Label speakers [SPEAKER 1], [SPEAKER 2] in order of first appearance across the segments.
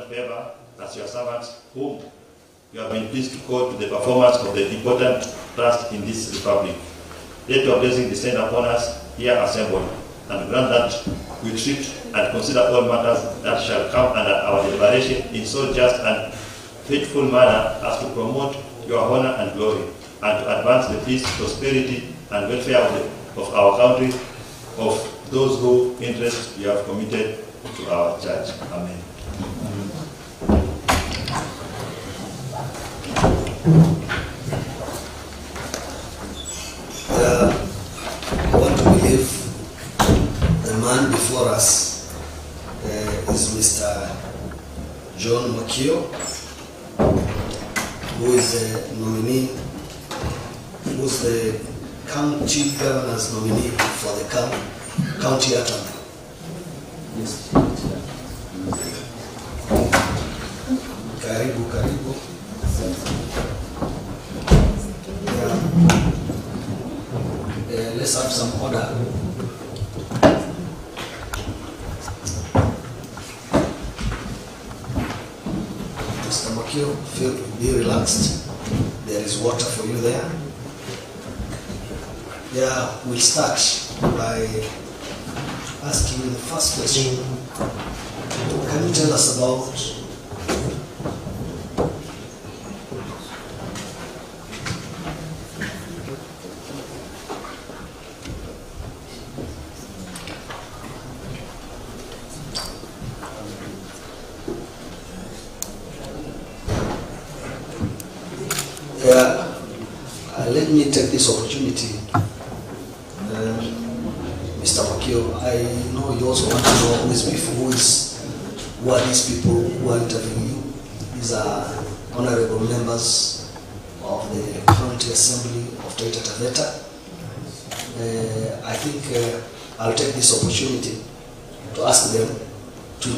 [SPEAKER 1] important favor as your servants, whom you have been pleased to call to the performance of the important task in this republic. Let your blessing descend upon us here assembled, and grant that we treat and consider all matters that shall come under our deliberation in so just and faithful manner as to promote your honor and glory, and to advance the peace, prosperity, and welfare of our country, of those whose interests you have committed to our church. Amen.
[SPEAKER 2] I want to believe the man before us is Mr. John Mwakio, who is the nominee, who is the county governor's nominee for the county attorney. Yes. Karibu, karibu. Let's have some order. Mr. Mwakio, be relaxed. There is water for you there. Yeah, we'll start by asking you the first question. Can you tell us about let me take this opportunity. Mr. Mwakio, I know you also want to know who are these people who are interviewing you. These are honorable members of the County Assembly of Taita Taveta. I think I'll take this opportunity to ask them to,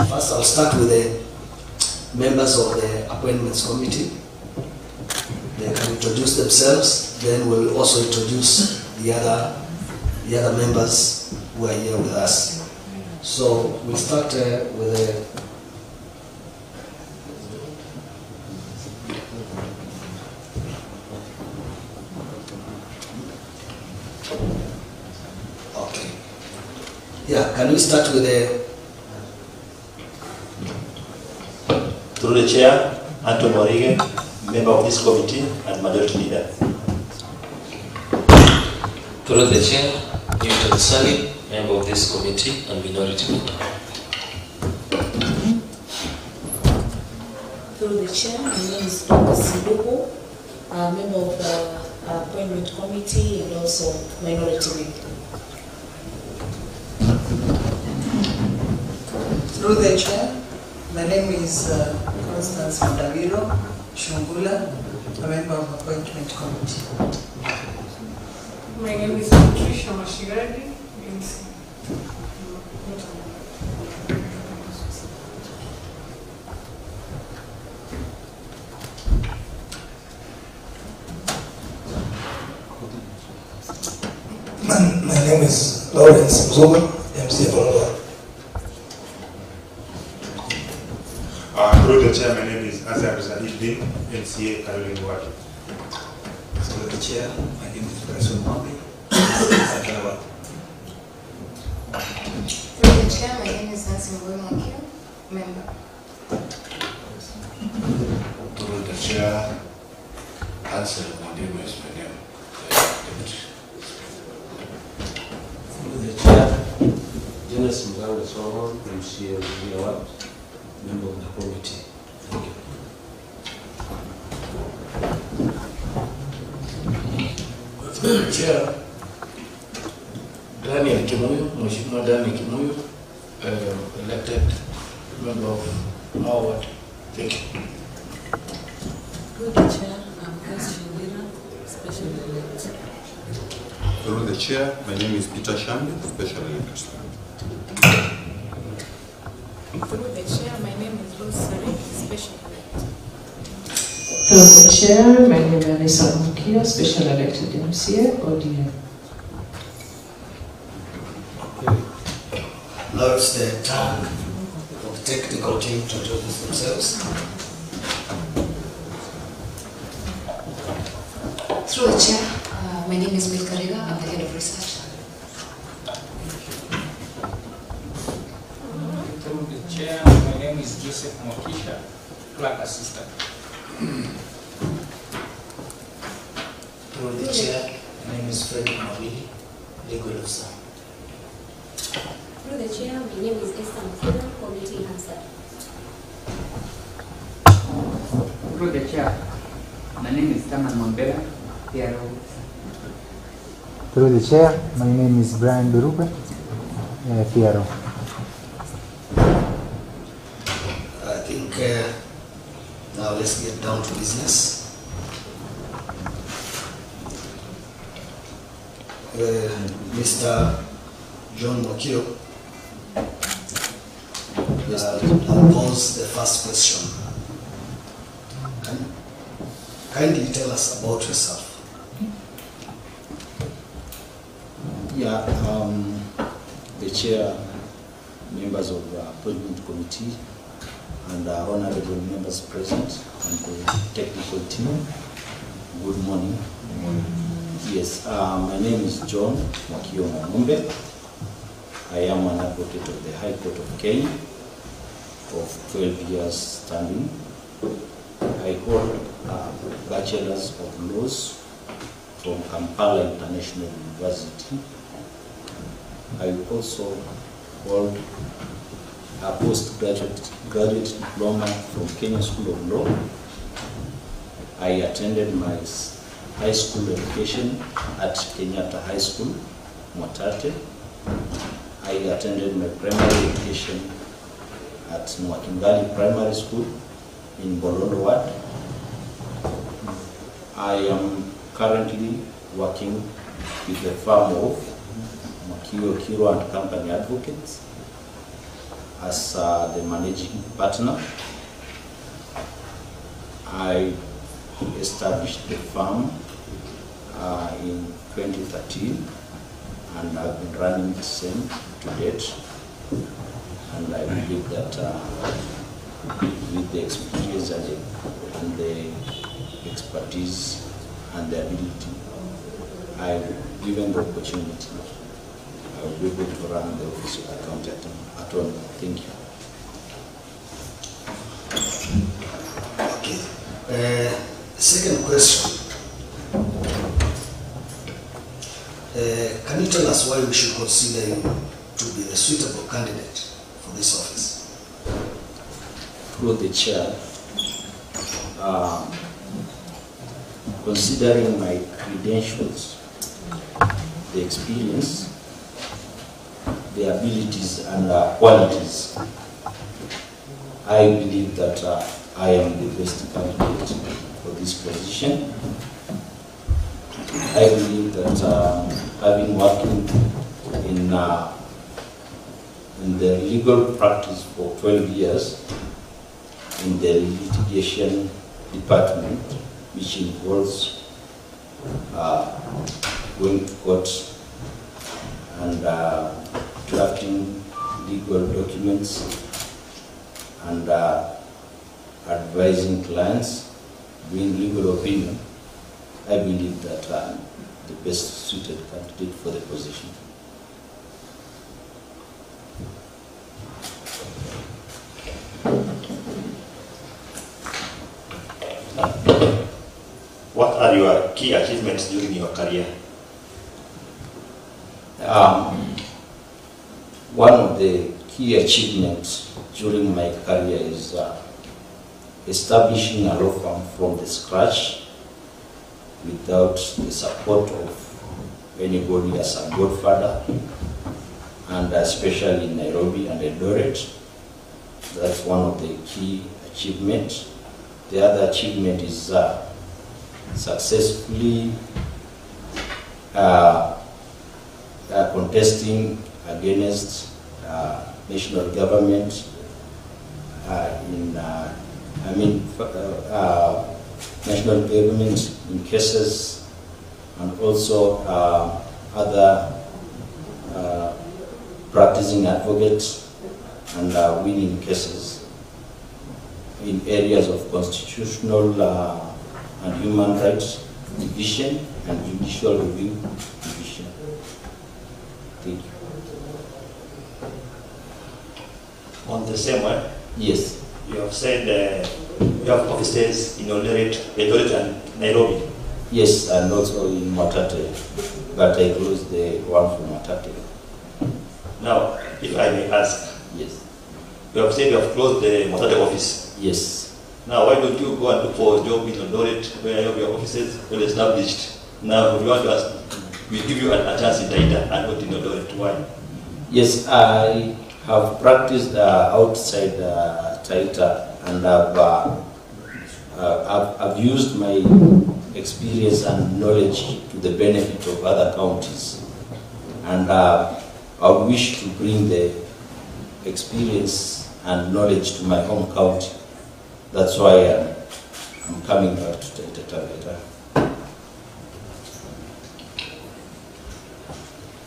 [SPEAKER 2] first I'll start with the members of the Appointments Committee. They can introduce themselves, then we'll also introduce the other members who are here with us. So we'll start with the okay. Yeah, can we start with the
[SPEAKER 1] through the chair, Anton Morige, member of this committee and majority leader.
[SPEAKER 3] Through the chair, Newton Sally, member of this committee and minority leader.
[SPEAKER 4] Through the chair, my name is Dr. Siduku, member of the appointment committee and also minority leader.
[SPEAKER 5] Through the chair, my name is Constance Mdaviro Shungula, a member of the appointment committee.
[SPEAKER 6] My name is Patricia Mashigadi, MC.
[SPEAKER 7] My name is Lawrence Mzuma, MC from
[SPEAKER 8] Through the chair, my name is Azar Zadidin, MCA Caroline Mwakio.
[SPEAKER 9] Through the chair, my name is Bryson Mambi.
[SPEAKER 10] Through the chair, my name is Nancy Mwakio, member.
[SPEAKER 11] Through the chair, Ansel Mwadimu is my name.
[SPEAKER 12] Through the chair, Jonas Muganga Solomon, MCA Award, member of the committee. Thank you.
[SPEAKER 9] Through the chair, Daniel Kimuyu, Mheshimiwa Daniel Kimuyu, elected member of our ward. Thank you.
[SPEAKER 4] Through the chair, I'm Christian Lina, special elected.
[SPEAKER 13] Through the chair, my name is Peter Shambi, special elected.
[SPEAKER 4] Through the chair, my name is Rose Sari, special elected.
[SPEAKER 14] Through the chair, my name is Anissa Mwakio, special elected MCA, ODM.
[SPEAKER 2] Now it's the turn of the technical team to introduce themselves.
[SPEAKER 10] Through the chair, my name is Mwakio. I'm the head of research.
[SPEAKER 15] Through the chair, my name is Joseph Mwakio, clerk assistant.
[SPEAKER 9] Through the chair, my name is Frederick Mawili, legal officer.
[SPEAKER 16] Through the chair, my name is Esther Mwakio, committee answer.
[SPEAKER 17] Through the chair, my name is Taman Mwambela, PRO.
[SPEAKER 18] Through the chair, my name is Brian Berube, PRO.
[SPEAKER 2] I think now let's get down to business. Mr. John Mwakio, I'll pose the first question. Kindly tell us about yourself.
[SPEAKER 19] Yeah, the chair, members of the appointment committee, and honorable members present, and the technical team. Good morning. Yes, my name is John Mwakio. I am an advocate of the High Court of Kenya of 12 years standing. I hold a Bachelor's of Laws from Kampala International University. I also hold a postgraduate diploma from Kenya School of Law. I attended my high school education at Kenyatta High School, Mwatate. I attended my primary education at Mwakio Primary School in Bolondo Ward. I am currently working with the firm of Mwakio, Kiro and Company Advocates as the managing partner. I established the firm in 2013 and I've been running the same to date. And I believe that with the experience and the expertise and the ability, given the opportunity, I will be able to run the office of the county attorney. Thank you.
[SPEAKER 2] Okay. Second question. Can you tell us why we should consider you to be the suitable candidate for this office?
[SPEAKER 19] Through the chair, considering my credentials, the experience, the abilities and qualities, I believe that I am the best candidate for this position. I believe that having working in the legal practice for 12 years in the litigation department, which involves going to court and drafting legal documents and advising clients, doing legal opinion, I believe that the best suited candidate for the position.
[SPEAKER 1] What are your key achievements during your career?
[SPEAKER 19] One of the key achievements during my career is establishing a law firm from the scratch without the support of anybody as a godfather, and especially in Nairobi and Eldoret. That's one of the key achievements. The other achievement is successfully contesting against national government national government in cases, and also other practicing advocates and winning cases in areas of constitutional and human rights division and judicial review division. Thank you.
[SPEAKER 1] On the same one?
[SPEAKER 19] Yes.
[SPEAKER 1] You have said you have offices in Eldoret and Nairobi.
[SPEAKER 19] Yes, and also in Mwatate, but I closed the one for Mwatate.
[SPEAKER 1] Now, if I may ask.
[SPEAKER 19] Yes.
[SPEAKER 1] You have said you have closed the Mwatate office.
[SPEAKER 19] Yes.
[SPEAKER 1] Now, why don't you go and look for a job in Eldoret where you have your offices well established? Now, we want to ask, we give you a chance in Taita and not in Eldoret. Why?
[SPEAKER 19] Yes, I have practiced outside Taita, and I've used my experience and knowledge to the benefit of other counties, and I wish to bring the experience and knowledge to my home county. That's why I'm coming back to Taita Taveta.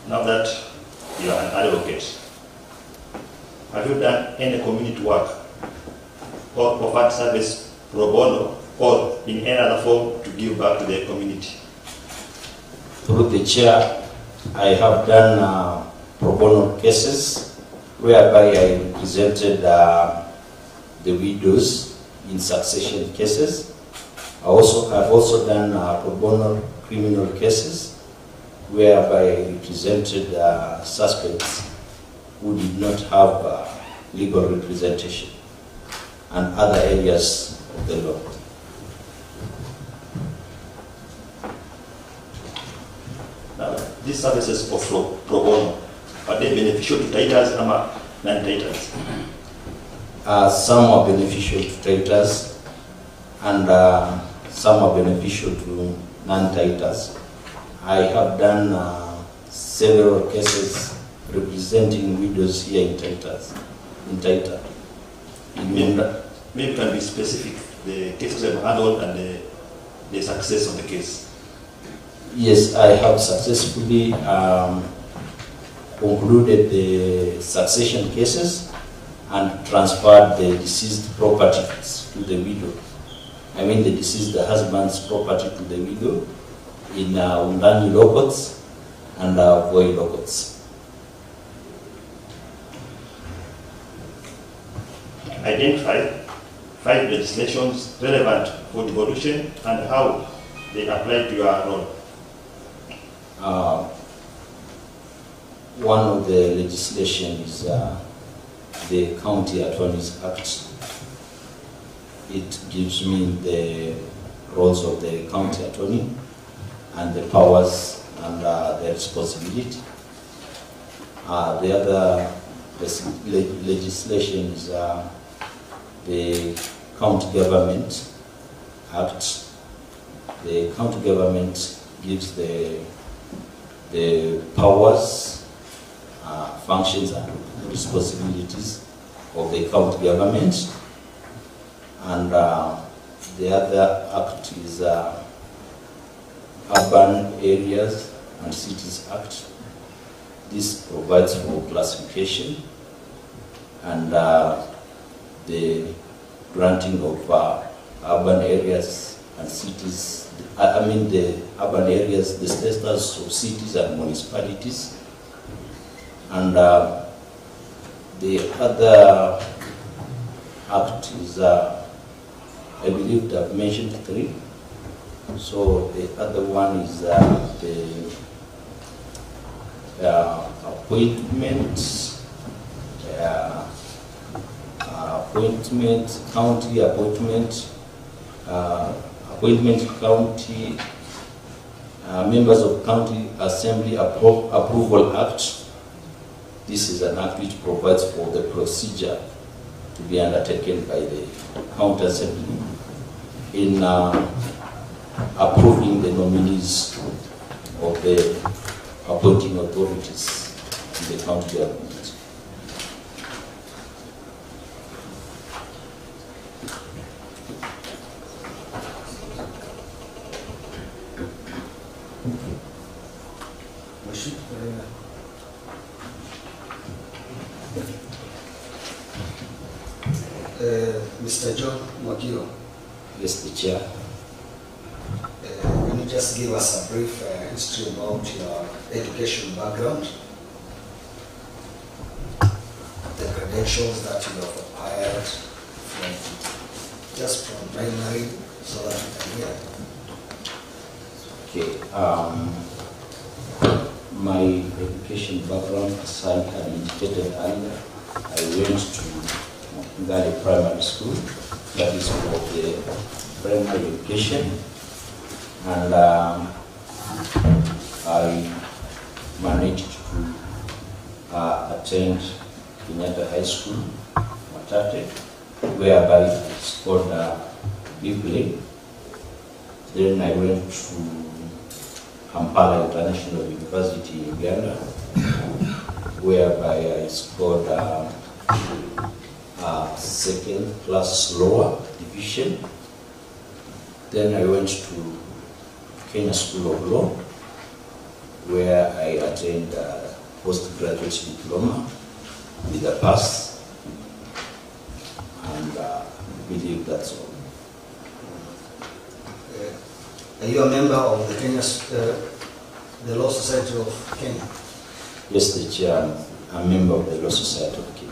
[SPEAKER 1] Now that you are an advocate, have you done any community work or offered service pro bono or in any other form to give back to the community?
[SPEAKER 19] Through the chair, I have done pro bono cases whereby I represented the widows in succession cases. I've also done pro bono criminal cases whereby I represented suspects who did not have legal representation, and other areas of the law.
[SPEAKER 1] Now, these services of pro bono, are they beneficial to Taitas or non-Taitas?
[SPEAKER 19] Some are beneficial to Taitas, and some are beneficial to non-Taitas. I have done several cases representing widows here in Taita.
[SPEAKER 1] Maybe you can be specific, the cases have handled and the success of the case.
[SPEAKER 19] Yes, I have successfully concluded the succession cases and transferred the deceased properties to the widow. I mean the deceased husband's property to the widow in Undani law courts and Voi law courts.
[SPEAKER 1] Identify 5 legislations relevant for devolution and how they apply to your role.
[SPEAKER 19] One of the legislation is the County Attorneys Act. It gives me the roles of the county attorney and the powers and the responsibility. The other legislation is the County Government Act. The County Government gives the powers, functions and responsibilities of the county government. And the other act is Urban Areas and Cities Act. This provides for classification and the granting of urban areas and cities. I mean the urban areas, the status of cities and municipalities. And the other act is, I believe I've mentioned 3. So the other one is the county members of county assembly approval act. This is an act which provides for the procedure to be undertaken by the county assembly in approving the nominees of the appointing authorities in the county government.
[SPEAKER 2] Mr. John Mwakio.
[SPEAKER 19] Yes, the chair.
[SPEAKER 2] Can you just give us a brief history about your education background? The credentials that you have acquired just from primary, so that we can hear.
[SPEAKER 19] Okay. My education background, as I had indicated earlier, I went to Ngali Primary School, that is for the primary education, and I managed to attend Kenyatta High School, Matate, whereby I scored B. Then I went to Kampala International University in Uganda, whereby I scored second class lower division. Then I went to Kenya School of Law, where I attained a postgraduate diploma with a pass, and I believe that's all.
[SPEAKER 2] Are you a member of the Kenya, the Law Society of Kenya?
[SPEAKER 19] Yes, the chair. I'm a member of the Law Society of Kenya.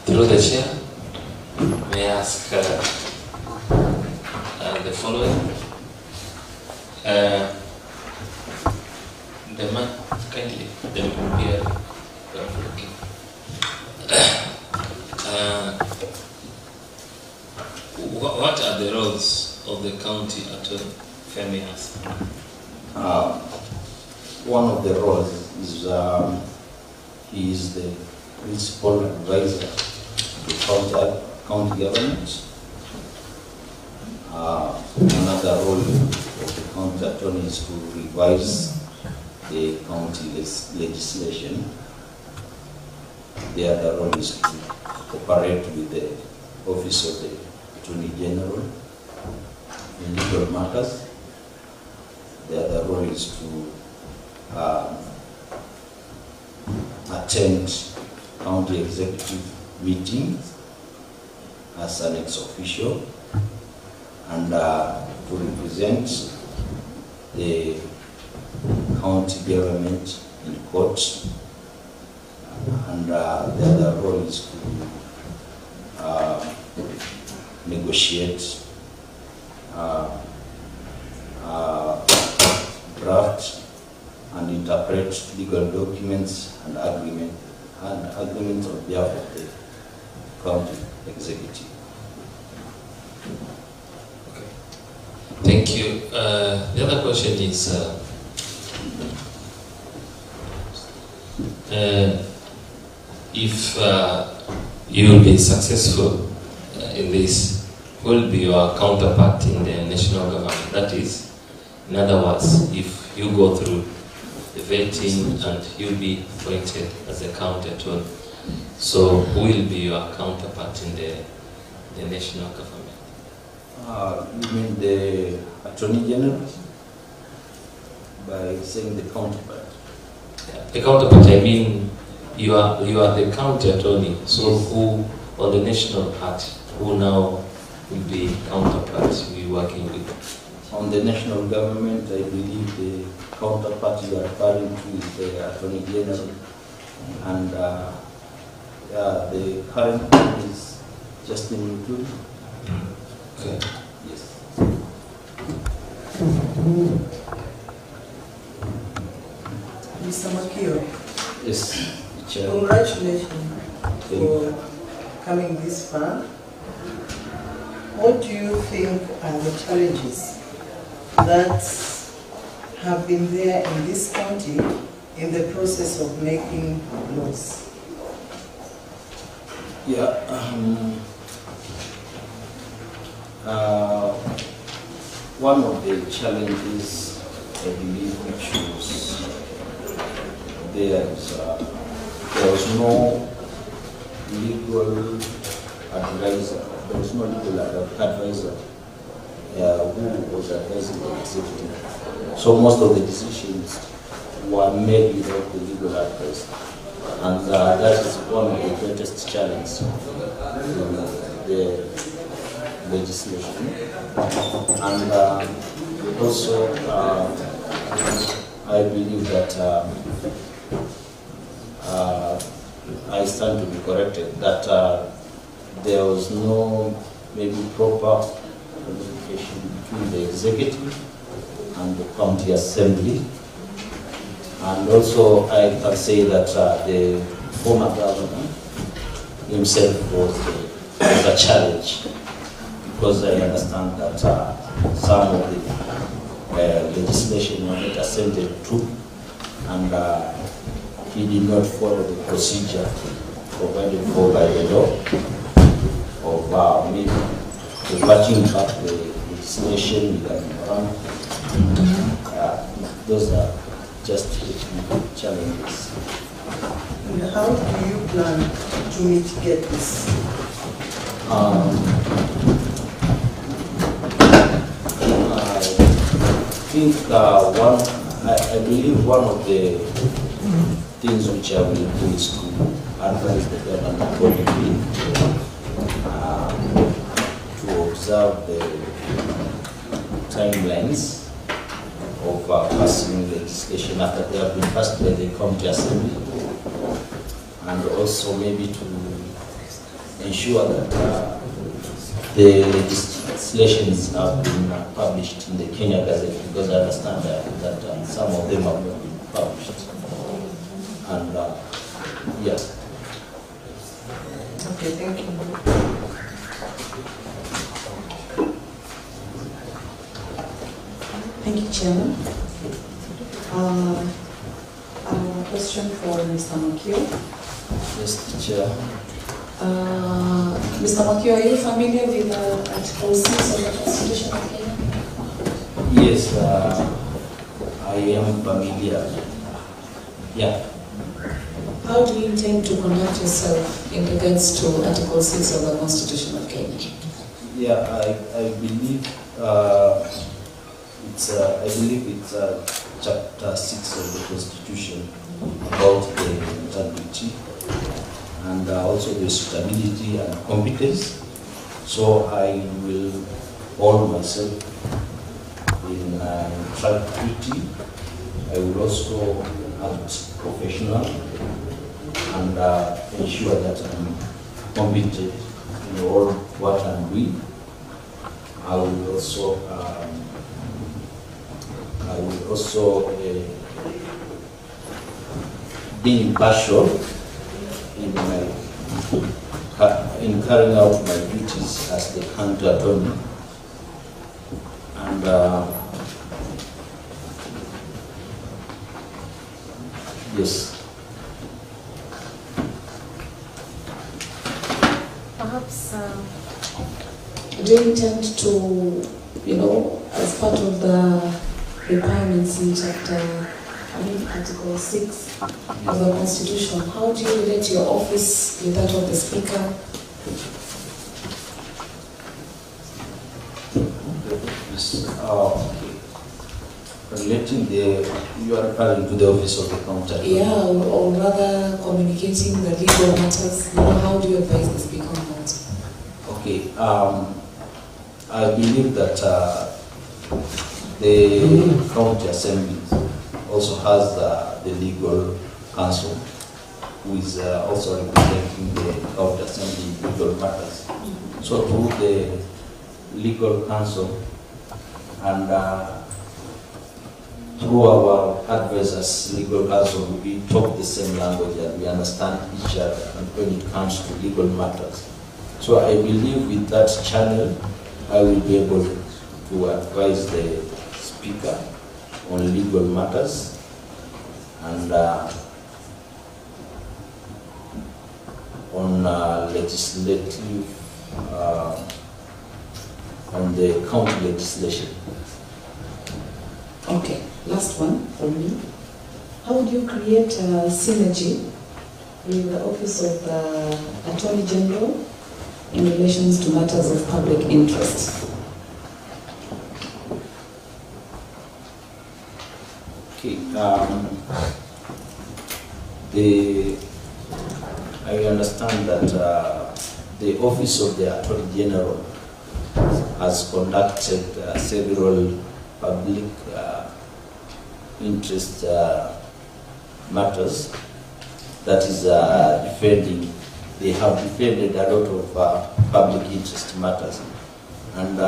[SPEAKER 3] Through the chair, may I ask the following. The man, kindly, the here. What are the roles of the county attorney, if I may ask?
[SPEAKER 19] One of the roles is he is the principal advisor to the county government. Another role of the county attorney is to revise the county legislation. The other role is to cooperate with the Office of the Attorney General in legal matters. The other role is to attend county executive meetings as an ex-officio, and to represent the county government in court. And the other role is to negotiate, draft and interpret legal documents and agreements on behalf of the county executive.
[SPEAKER 3] Okay. Thank you. The other question is, if you will be successful in this, who will be your counterpart in the national government? That is, in other words, if you go through the vetting and you'll be appointed as a county attorney, so who will be your counterpart in the national government?
[SPEAKER 19] You mean the Attorney General? By saying the counterpart?
[SPEAKER 3] The counterpart, I mean, you are the county attorney, so who on the national part, who now will be counterparts we working with?
[SPEAKER 19] On the national government, I believe the counterpart you are referring to is the Attorney General, and the current one is Justin Mutulu.
[SPEAKER 3] Okay.
[SPEAKER 19] Yes.
[SPEAKER 5] Mr. Mwakio.
[SPEAKER 19] Yes, Chair.
[SPEAKER 5] Congratulations for coming this far. What do you think are the challenges that have been there in this county in the process of making laws?
[SPEAKER 19] Yeah. One of the challenges, I believe, which was there was no legal advisor. There was no legal advisor who was advising the executive. So most of the decisions were made without the legal advice. And that is one of the greatest challenges to the legislation. And also, I believe that I stand to be corrected, that there was no maybe proper communication between the executive and the county assembly. And also I can say that the former governor himself was a challenge, because I understand that some of the legislation was not assented to, and he did not follow the procedure provided for by the law of maybe reverting back the legislation with an those are just challenges.
[SPEAKER 5] And how do you plan to mitigate this? I believe one of the things which I will do is to advise the government accordingly, to observe the timelines of passing legislation after they have been passed by the county assembly, and also maybe to ensure that the legislations have been published in the Kenya Gazette, because I understand that some of them have not been published. And yes. Okay, thank you.
[SPEAKER 4] Thank you, Chairman. I have a question for Mr. Mwakio.
[SPEAKER 19] Yes, Chair.
[SPEAKER 4] Mr. Mwakio, are you familiar with Article 6 of the Constitution of Kenya?
[SPEAKER 19] Yes, I am familiar. Yeah.
[SPEAKER 4] How do you intend to conduct yourself in regards to Article 6 of the Constitution of Kenya?
[SPEAKER 19] Yeah, I believe it's Chapter 6 of the Constitution about the integrity and also the suitability and competence. So I will hold myself in integrity. I will also act professional and ensure that I'm competent in all what I'm doing. I will also be impartial in carrying out my duties as the county attorney, and yes.
[SPEAKER 4] Perhaps do you intend to, as part of the requirements in Article 6 of the Constitution, how do you relate your office with that of the Speaker?
[SPEAKER 19] Relating you are referring to the office of the county?
[SPEAKER 4] Yeah, or rather communicating the legal matters. How do you advise the Speaker on that?
[SPEAKER 19] Okay, I believe that the county assembly also has the legal counsel, who is also representing the county assembly in legal matters. So through the legal counsel and through our advisors, legal counsel, we talk the same language and we understand each other when it comes to legal matters. So I believe with that channel, I will be able to advise the Speaker on legal matters and on legislative, on the county legislation.
[SPEAKER 4] Okay, last one from me. How would you create a synergy with the Office of the Attorney General in relations to matters of public interest?
[SPEAKER 19] Okay, I understand that the Office of the Attorney General has conducted several public interest matters, that is defending. They have defended a lot of public interest matters, and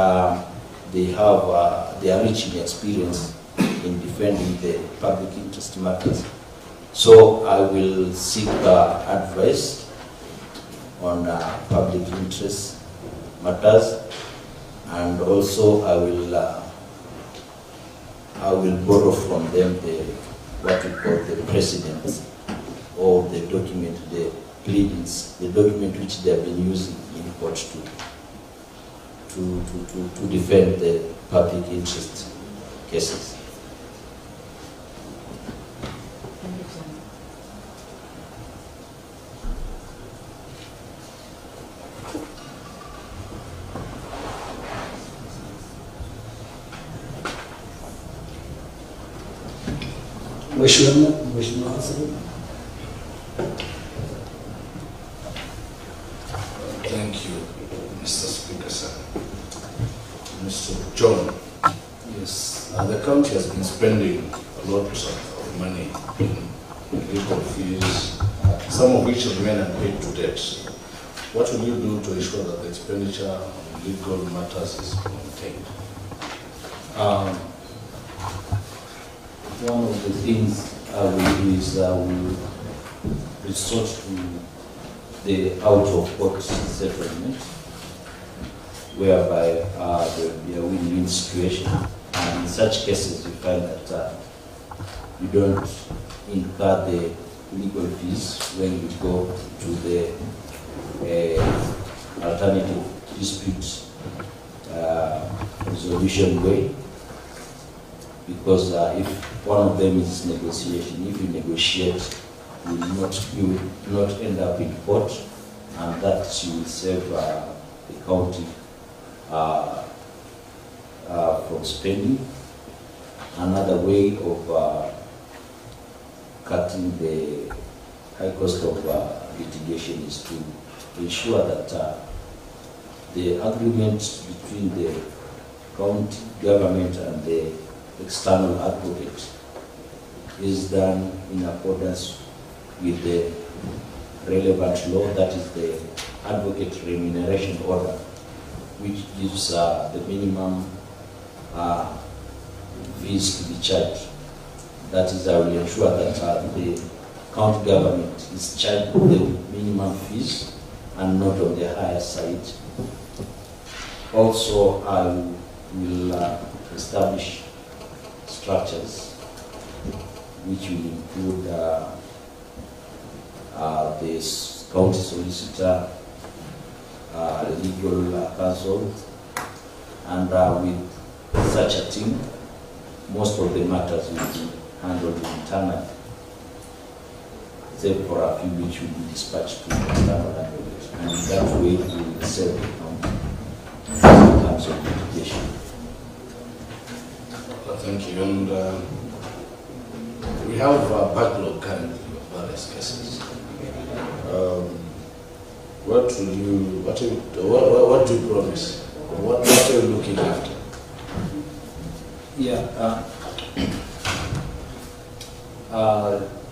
[SPEAKER 19] they are rich in experience in defending the public interest matters. So I will seek advice on public interest matters, and also I will borrow from them what we call the precedents of the document, the pleadings, the document which they have been using in court to defend the public interest cases.
[SPEAKER 2] Mheshimiwa Hassan.
[SPEAKER 11] Thank you, Mr. Speaker, sir. Mr. John, yes, the county has been spending a lot of money in legal fees, some of which remain unpaid to debt. What will you do to ensure that the expenditure on legal matters is maintained?
[SPEAKER 19] One of the things I will do is I will resort to the out-of-court settlement, whereby there will be a win-win situation. And in such cases, you find that you don't incur the legal fees when you go to the alternative dispute resolution way. Because if one of them is negotiation, if you negotiate, you will not end up in court, and that will save the county from spending. Another way of cutting the high cost of litigation is to ensure that the agreement between the county government and the external advocate is done in accordance with the relevant law, that is the advocate remuneration order, which gives the minimum fees to be charged. That is, I will ensure that the county government is charged the minimum fees and not on the higher side. Also, I will establish structures which will include this county solicitor, legal counsel, and with such a team, most of the matters will be handled internally, except for a few which will be dispatched to the external advocate, and in that way we will save the county in terms of litigation.
[SPEAKER 11] Thank you. And we have a backlog currently of various cases. What do you promise? What are you looking after?
[SPEAKER 19] Yeah,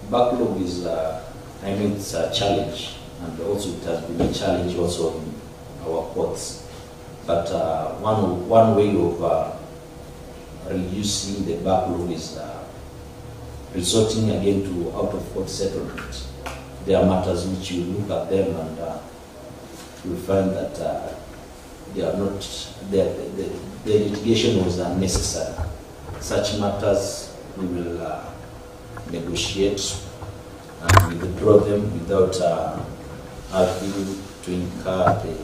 [SPEAKER 19] backlog is, it's a challenge, and also it has been a challenge also in our courts. But one way of reducing the backlog is resorting again to out-of-court settlement. There are matters which you look at them and you find that they are not, the litigation was unnecessary. Such matters we will negotiate and we withdraw them without having to incur the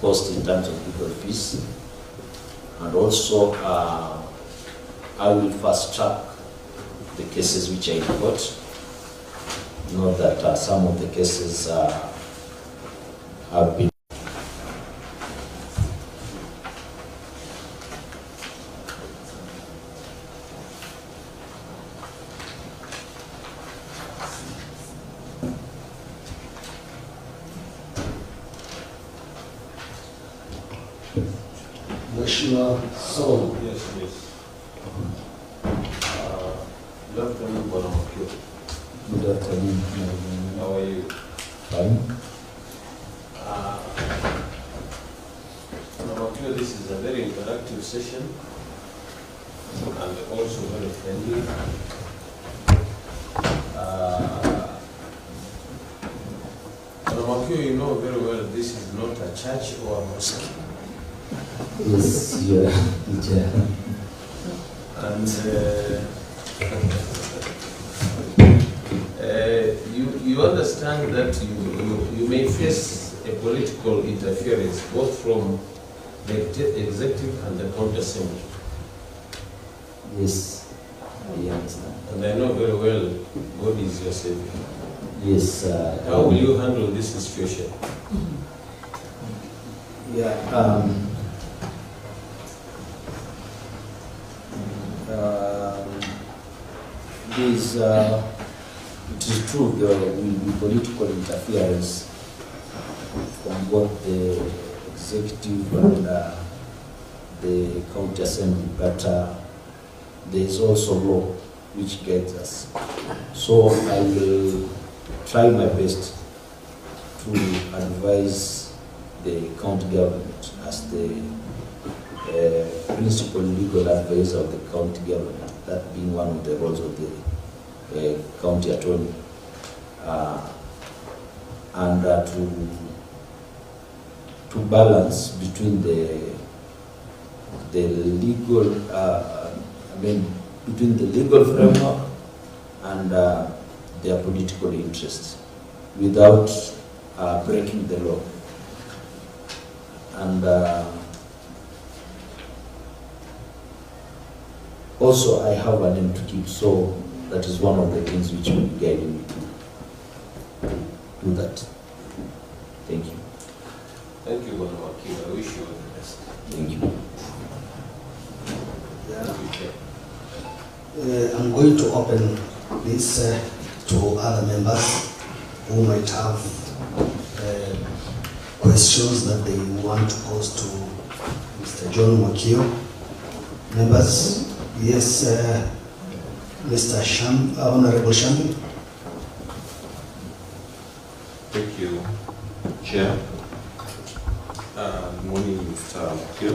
[SPEAKER 19] cost in terms of legal fees. And also, I will fast track the cases which are in court. Know that some of the cases have been
[SPEAKER 2] Mheshimiwa Solomon.
[SPEAKER 12] Yes, yes. Good afternoon, Bwana Mwakio.
[SPEAKER 18] Good afternoon.
[SPEAKER 12] How are you?
[SPEAKER 18] Fine.
[SPEAKER 12] Bwana Mwakio, this is a very interactive session and also very friendly. Bwana Mwakio, you know very well this is not a church or a mosque.
[SPEAKER 18] Yes, yeah.
[SPEAKER 12] And you understand that you may face a political interference both from the executive and the county assembly.
[SPEAKER 18] Yes, I understand.
[SPEAKER 12] And I know very well God is your savior.
[SPEAKER 18] Yes.
[SPEAKER 12] How will you handle this situation?
[SPEAKER 18] Yeah. It is true there will be political interference from both the executive and the county assembly, but there is also law which guides us. So I will try my best to advise the county government as the principal legal advisor of the county government, that being one of the roles of the county attorney, and to balance between the legal, between the legal framework and their political interests, without breaking the law. And also, I have a name to keep, so that is one of the things which will be guiding me to do that. Thank you.
[SPEAKER 12] Thank you, Bwana Mwakio. I wish you all the best.
[SPEAKER 18] Thank you.
[SPEAKER 2] I'm going to open this to other members who might have questions that they want to pose to Mr. John Mwakio. Members, yes, Mr. Honorable Shambi.
[SPEAKER 13] Thank you, Chair. Good morning, Mr. Mwakio.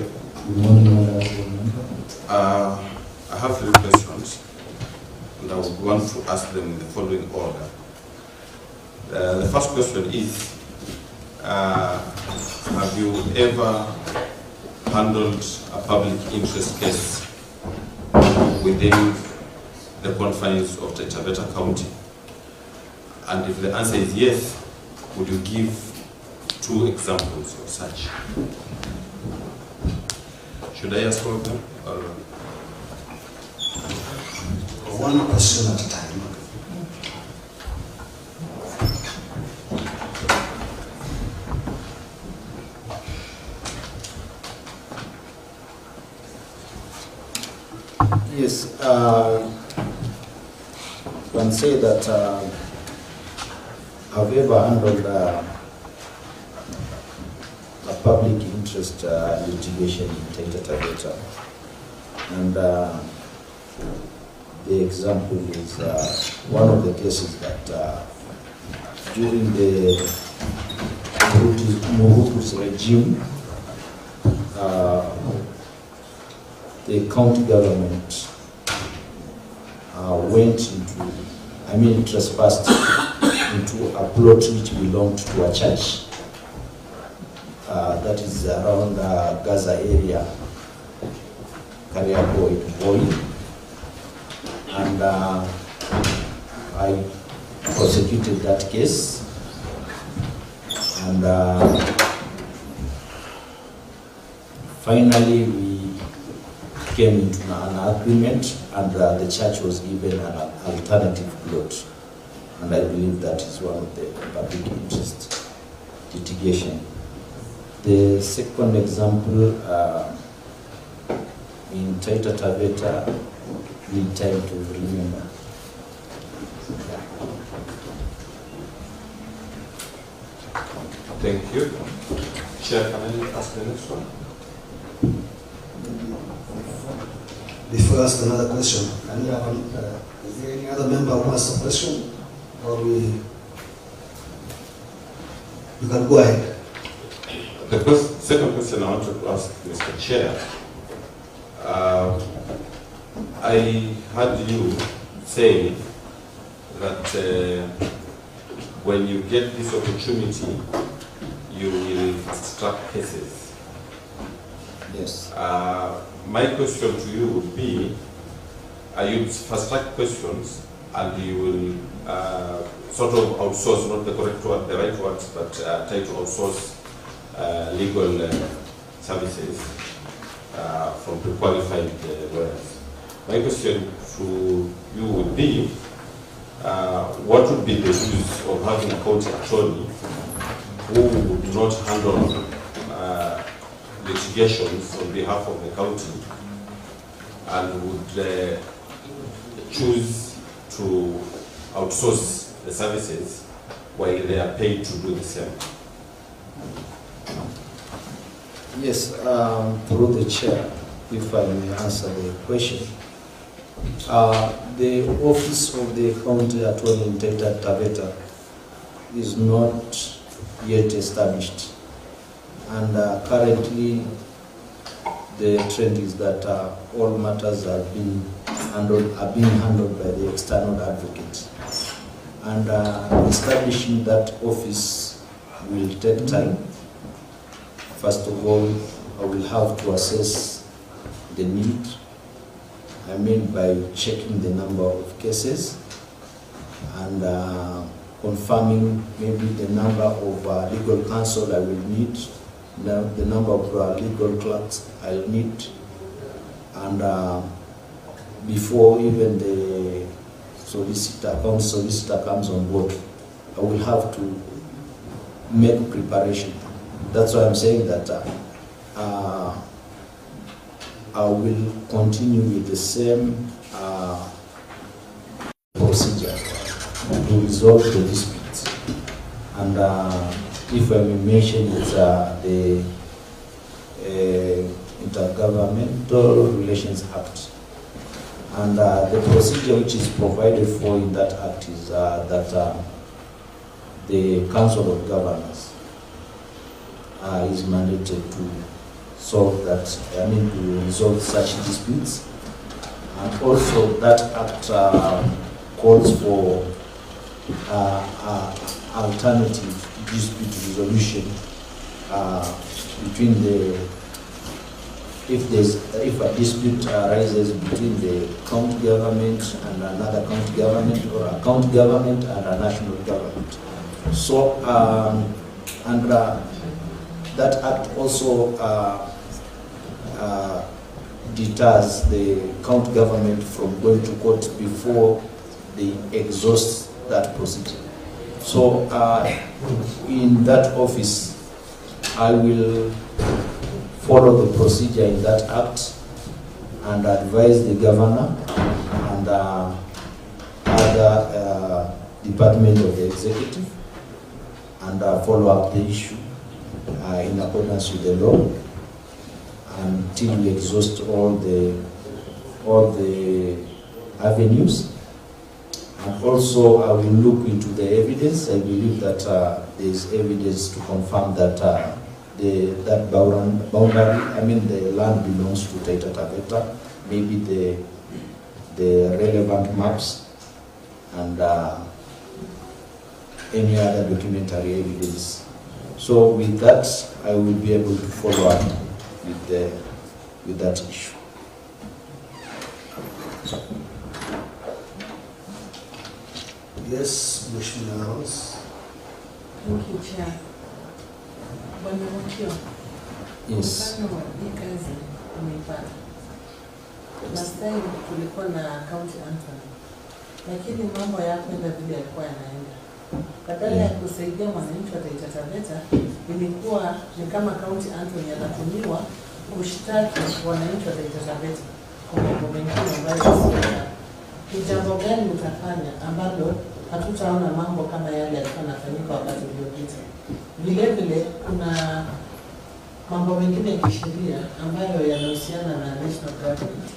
[SPEAKER 18] Good morning, Honorable Member.
[SPEAKER 13] I have 3 questions, and I would want to ask them in the following order. The first question is, have you ever handled a public interest case within the confines of Taita Taveta County? And if the answer is yes, would you give 2 examples of such? Should I ask all of them? Or
[SPEAKER 2] one question at a time.
[SPEAKER 18] Yes, one say that I've ever handled a public interest litigation in Taita Taveta, and the example is one of the cases that during the Mobutu's regime, the county government trespassed into a plot which belonged to a church that is around Gaza area, Kariako in Boy, and I prosecuted that case, and finally we came into an agreement, and the church was given an alternative plot, and I believe that is one of the public interest litigation. The second example, in Taita Taveta, need time to remember.
[SPEAKER 13] thank you. Chair, can I ask the next one?
[SPEAKER 2] before I ask another question, can you have is there any other member who has a question? Or you can go ahead.
[SPEAKER 13] The second question I wanted to ask Mr. Chair. I heard you say that when you get this opportunity, you will fast-track cases.
[SPEAKER 18] Yes.
[SPEAKER 13] My question to you would be, you fast-track questions and you will sort of outsource, not the correct word, the right words, but try to outsource legal services from pre-qualified lawyers. My question to you would be, what would be the use of having a county attorney who would not handle litigations on behalf of the county and would choose to outsource the services while they are paid to do the same?
[SPEAKER 18] Yes, through the chair, if I may answer the question. The office of the county attorney in Taita Taveta is not yet established, and currently the trend is that all matters are being handled by the external advocate, and establishing that office will take time. First of all, I will have to assess the need. I mean by checking the number of cases and confirming maybe the number of legal counsel I will need, the number of legal clerks I'll need, and before even the county solicitor comes on board, I will have to make preparation. That's why I'm saying that I will continue with the same procedure to resolve the disputes. And if I may mention, it's the Intergovernmental Relations Act. And the procedure which is provided for in that act is that the Council of Governors is mandated to solve that, to resolve such disputes. And also that act calls for alternative dispute resolution between if a dispute arises between the county government and another county government, or a county government and a national government. So, that act also deters the county government from going to court before they exhaust that procedure. So in that office, I will follow the procedure in that act and advise the governor and other department of the executive and follow up the issue in accordance with the law until we exhaust all the avenues. And also I will look into the evidence. I believe that there is evidence to confirm that that boundary, the land belongs to Taita Taveta, maybe the relevant maps and any other documentary evidence. So with that, I will be able to follow up with that issue.
[SPEAKER 2] Yes, Mheshimiwa House.
[SPEAKER 5] Thank you, Chair. Bwana Mwakio.
[SPEAKER 18] Yes.
[SPEAKER 5] Mfano wa hii kazi umeipata. Last time tulikuwa na county attorney, lakini mambo yakwenda vile yalikuwa yanaenda. Badala ya kusaidia mwananchi wa Taita Taveta, ilikuwa ni kama county attorney anatumiwa kushtaki wananchi wa Taita Taveta kwa mambo mengine ambayo sio. Ni jambo gani utafanya ambalo hatutaona mambo kama yale yalikuwa yanafanyika wakati uliopita? Vile vile kuna mambo mengine ya kisheria ambayo yanahusiana na national government.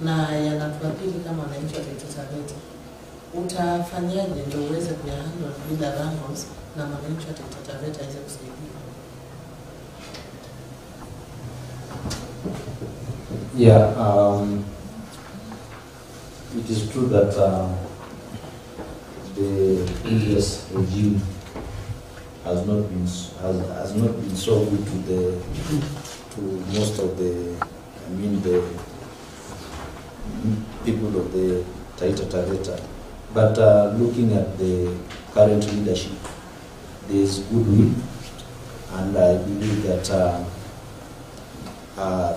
[SPEAKER 5] na yanatuathiri kama wananchi wa Taita Taveta. Utafanyaje ndio uweze kuyahandle bila wrangles na wananchi wa Taita Taveta waweze kusaidia?
[SPEAKER 18] Yeah, it is true that the previous regime has not been so good to most of the people of the Taita Taveta. But looking at the current leadership, there is goodwill, and I believe that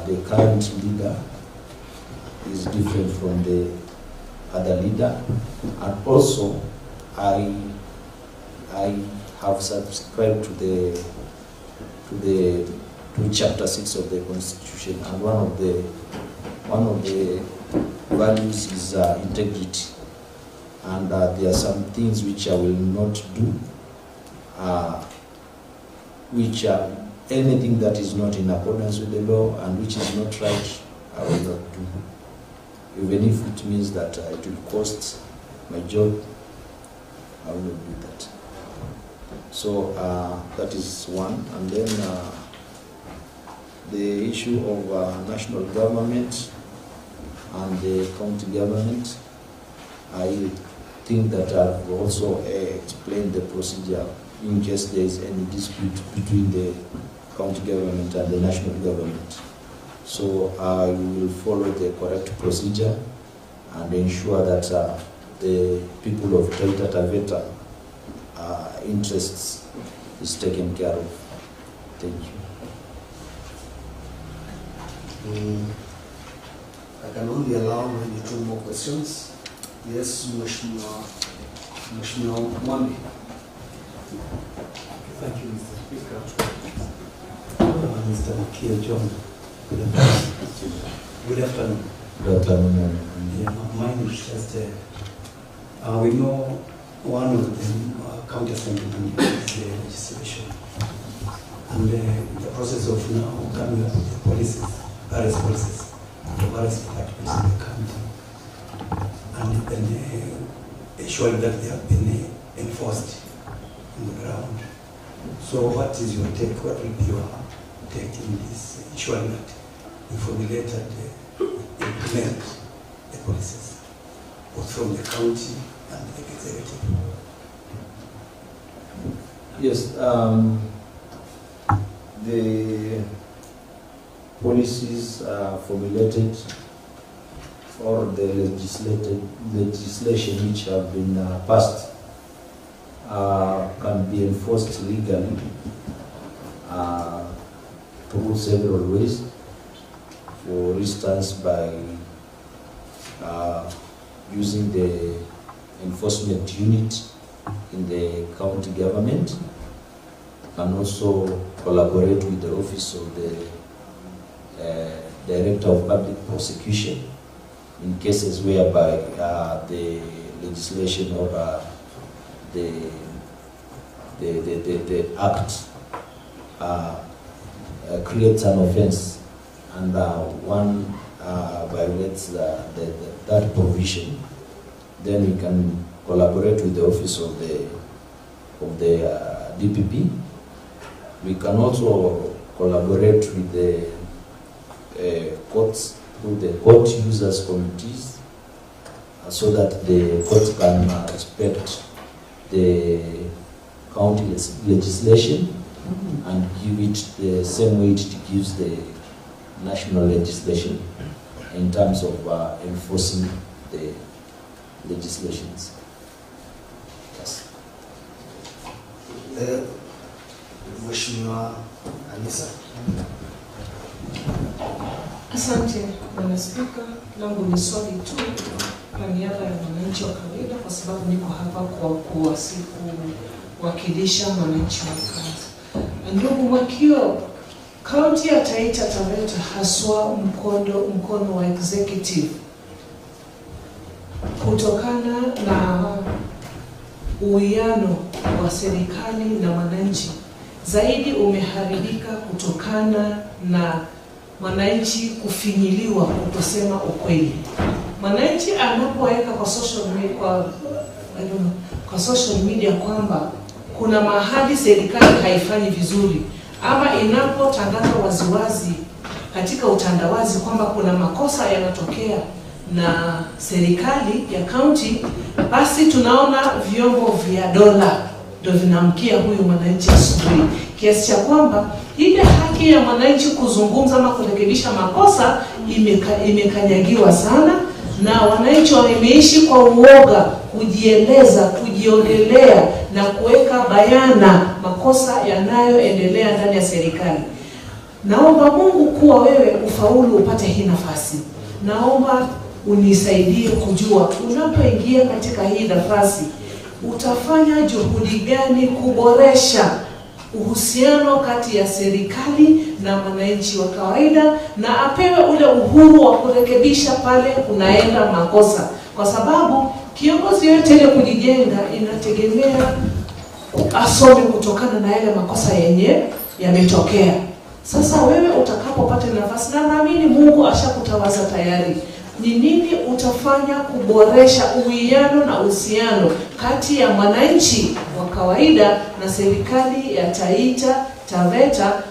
[SPEAKER 18] the current leader is different from the other leader, and also I have subscribed to Chapter 6 of the Constitution, and one of the values is integrity, and there are some things which I will not do, which are anything that is not in accordance with the law and which is not right, I will not do. Even if it means that it will cost my job, I will not do that. So that is one. And then the issue of national government and the county government, I think that I've also explained the procedure in case there is any dispute between the county government and the national government. So I will follow the correct procedure and ensure that the people of Taita Taveta interests is taken care of. Thank you.
[SPEAKER 2] I can only allow maybe 2 more questions. Yes, Mheshimiwa Mwakio.
[SPEAKER 20] Thank you, Mr. Speaker. Mr. Mr.John, good afternoon. Good afternoon.
[SPEAKER 18] Good afternoon.
[SPEAKER 20] Yeah, mine is just, we know one of the county assemblymen is the legislation. And the process of now coming up with the policies, various policies, the various departments in the county, and then ensuring that they have been enforced on the ground. So what is your take? What will be your take in this, ensuring that you formulate and implement the policies, both from the county and the executive?
[SPEAKER 18] Yes, the policies formulated or the legislation which have been passed can be enforced legally through several ways. For instance, by using the enforcement unit in the county government, and also collaborate with the office of the Director of Public Prosecution in cases whereby the legislation or the act creates an offense, and one violates that provision, then we can collaborate with the office of the DPP. We can also collaborate with the courts through the court users committees, so that the courts can respect the county legislation and give it the same weight it gives the national legislation in terms of enforcing the legislations. Yes.
[SPEAKER 2] Mheshimiwa Anisa.
[SPEAKER 4] Asante Bwana Spika, langu ni swali tu kwa niaba ya wananchi wa kawaida, kwa sababu niko hapa kwa kuwakilisha wananchi wa kazi. Ndugu Mwakio, kaunti ya Taita Taveta haswa mkono wa executive, kutokana na uwiano wa serikali na wananchi, zaidi umeharibika kutokana na
[SPEAKER 21] mwananchi kufinyiliwa kutosema ukweli. Mwananchi anapoweka kwa social media, kwa social media kwamba kuna mahali serikali haifanyi vizuri, ama inapotangaza waziwazi katika utandawazi kwamba kuna makosa yanatokea na serikali ya kaunti, basi tunaona vyombo vya dola ndio vinamkia huyu mwananchi asubuhi, kiasi cha kwamba ile haki ya mwananchi kuzungumza ama kurekebisha makosa imekanyagiwa sana, na wananchi wameishi kwa uoga kujieleza, kujiongelea na kuweka bayana makosa yanayoendelea ndani ya serikali. Naomba Mungu kuwa wewe ufaulu upate hii nafasi. Naomba unisaidie kujua unapoingia katika hii nafasi utafanya juhudi gani kuboresha uhusiano kati ya serikali na mwananchi wa kawaida, na apewe ule uhuru wa kurekebisha pale kunaenda makosa, kwa sababu kiongozi yote ile kujijenga inategemea asome kutokana na yale makosa yenye yametokea. Sasa wewe utakapopata nafasi, na naamini Mungu ashakutawaza tayari, ni nini utafanya kuboresha uwiano na uhusiano kati ya mwananchi wa kawaida na serikali ya Taita Taveta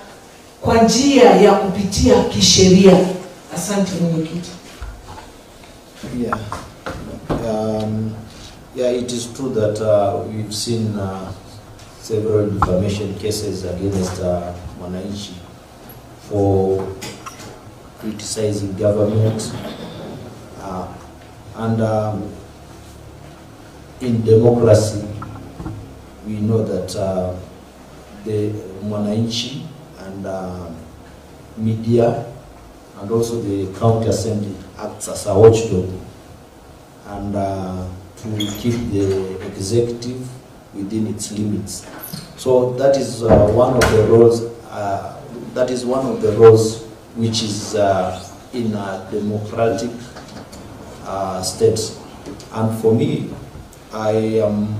[SPEAKER 21] kwa njia ya kupitia kisheria? Asante mwenyekiti.
[SPEAKER 18] Yeah, it is true that we've seen several defamation cases against Mwananchi for criticizing government, and in democracy we know that the Mwananchi and media and also the county assembly acts as a watchdog, and to keep the executive within its limits. So that is one of the roles. That is one of the roles which is in a democratic state. And for me, I am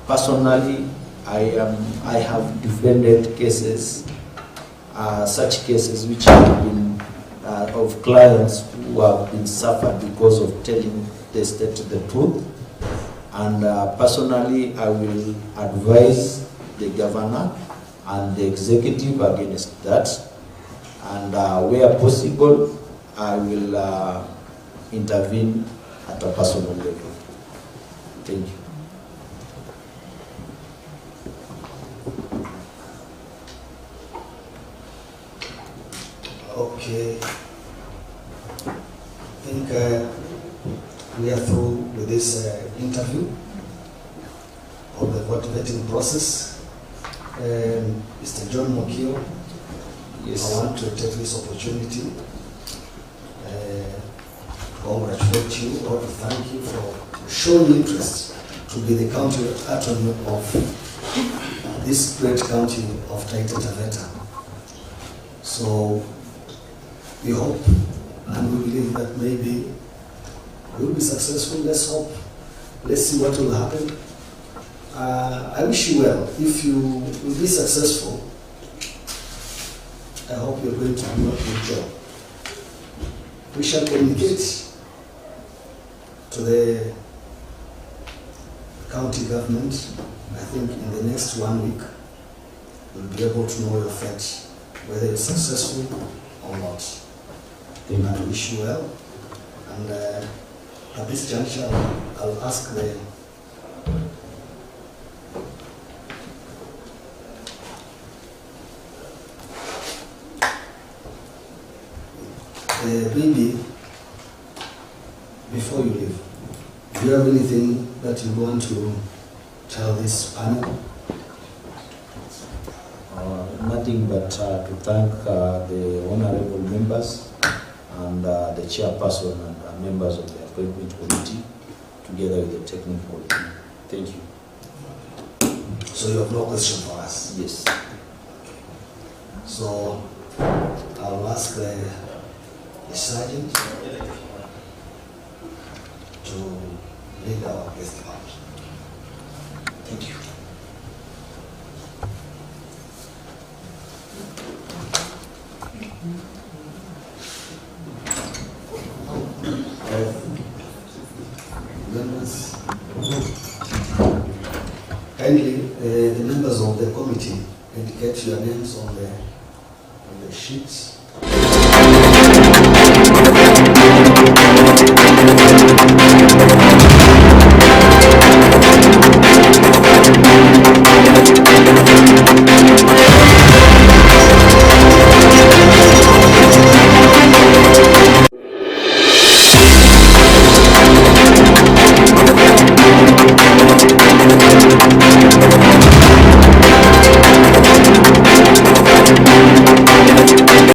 [SPEAKER 18] personally, I have defended cases, such cases which have been of clients who have been suffered because of telling the state the truth. And personally, I will advise the governor and the executive against that. And where possible, I will intervene at a personal level. Thank you.
[SPEAKER 2] Okay. I think we are through with this interview of the vote vetting process. Mr. John Mwakio, yes. I want to take this opportunity to congratulate you or to thank you for showing interest to be the county attorney of this great county of Taita Taveta. So we hope and we believe that maybe we'll be successful. Let's hope. Let's see what will happen. I wish you well. If you will be successful, I hope you're going to do a good job. We shall communicate to the county government. I think in the next 1 week, we'll be able to know your fate, whether you're successful or not. I wish you well. And at this juncture, I'll ask the Bibi, before you leave, do you have anything that you want to tell this panel?
[SPEAKER 18] Nothing but to thank the honorable members and the chairperson and members of the appointment committee, together with the technical team. Thank you.
[SPEAKER 2] So you have no question for us?
[SPEAKER 18] Yes.
[SPEAKER 2] So I'll ask the sergeant to lead our guest out. Thank you. Kindly, the members of the committee indicate your names on the sheets.